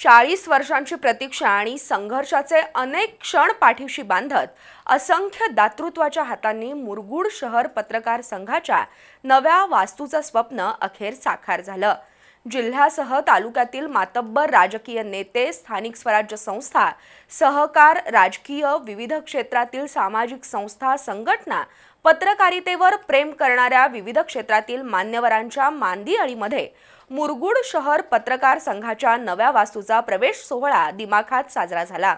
40 वर्षांची प्रतीक्षा आणि संघर्षाचे अनेक क्षण पाठीशी बांधत असंख्य दातृत्वाच्या हातांनी मुरगूड शहर पत्रकार संघाच्या नव्या वास्तूचं स्वप्न अखेर साकार झालं। जिल्ह्यासह तालुक्यातील मातब्बर राजकीय नेते, स्थानिक स्वराज्य संस्था, सहकार, राजकीय विविध क्षेत्रातील सामाजिक संस्था, संघटना, पत्रकारितेवर प्रेम करणाऱ्या विविध क्षेत्रातील मान्यवरांच्या मांदियाळीमध्ये मुरगूड शहर पत्रकार संघाच्या नव्या वास्तूचा प्रवेश सोहळा दिमाखात साजरा झाला।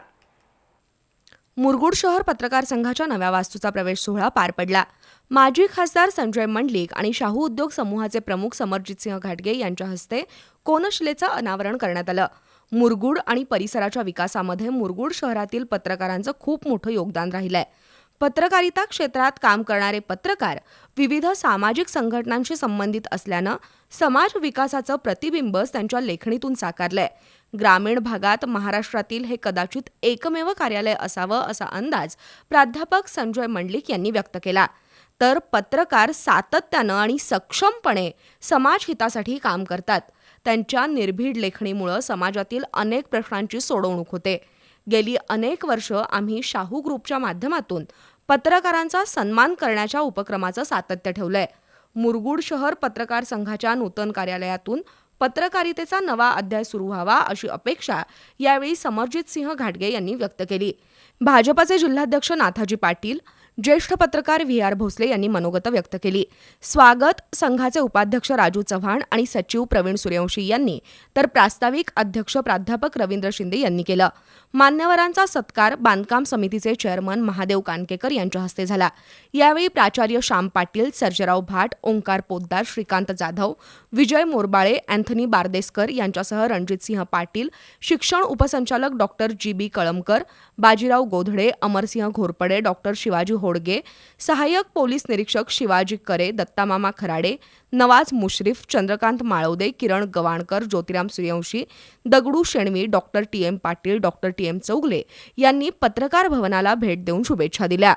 मुरगूड शहर पत्रकार संघाच्या नव्या वास्तूचा प्रवेश सोहळा पार पडला। माजी खासदार संजय मंडलिक आणि शाहू उद्योग समूहाचे प्रमुख समरजितसिंह घाटगे यांच्या हस्ते कोनशिलेचं अनावरण करण्यात आलं। मुरगूड आणि परिसराच्या विकासामध्ये मुरगूड शहरातील पत्रकारांचं खूप मोठं योगदान राहिलंय। पत्रकारिता क्षेत्रात काम करणारे पत्रकार विविध सामाजिक संघटनांशी संबंधित असल्यानं समाज विकासाचं प्रतिबिंबच त्यांच्या लेखणीतून साकारलंय। ग्रामीण भागात महाराष्ट्रातील हे कदाचित एकमेव कार्यालय असावं असा अंदाज प्राध्यापक संजय मंडलिक यांनी व्यक्त केला। तर पत्रकार सातत्यानं आणि सक्षमपणे समाजहितासाठी काम करतात। त्यांच्या निर्भीड लेखणीमुळे समाजातील अनेक प्रश्नांची सोडवणूक होते। गेली अनेक वर्ष आम्ही शाहू ग्रुपच्या माध्यमातून पत्रकारांचा सन्मान करण्याच्या उपक्रमाचं सातत्य ठेवलंय। मुरगूड शहर पत्रकार संघाच्या नूतन कार्यालयातून पत्रकारितेचा नवा अध्याय सुरू व्हावा अशी अपेक्षा यावेळी समरजितसिंह घाटगे यांनी व्यक्त केली। भाजपचे जिल्हाध्यक्ष नाथाजी पाटील, ज्येष्ठ पत्रकार व्ही.आर. भोसले यांनी मनोगत व्यक्त केली। स्वागत संघाचे उपाध्यक्ष राजू चव्हाण आणि सचिव प्रवीण सूर्यवंशी यांनी, तर प्रास्ताविक अध्यक्ष प्राध्यापक रवींद्र शिंदे यांनी केलं। मान्यवरांचा सत्कार बांधकाम समितीचे चेअरमन महादेव कानकेकर यांच्या हस्ते झाला। यावेळी प्राचार्य श्याम पाटील, सर्जेराव भाट, ओंकार पोद्दार, श्रीकांत जाधव, विजय मोरबाळे, अँथनी बारदेसकर यांच्यासह रणजितसिंह पाटील, शिक्षण उपसंचालक doctor G B. Kalamkar, Bajirao Godhade, Amarsinh Ghorpade, doctor Shivaji Hodage, सहाय्यक पोलीस निरीक्षक Shivaji Kare, Dattamama Kharade, Nawaz Mushrif, Chandrakant Malavade, Kiran Gavankar, Jyotiram Suryavanshi, Dagadu Shenvi, doctor T M. Patil, doctor T M. Chougule यांनी पत्रकार भवनाला भेट देऊन शुभेच्छा दिल्या।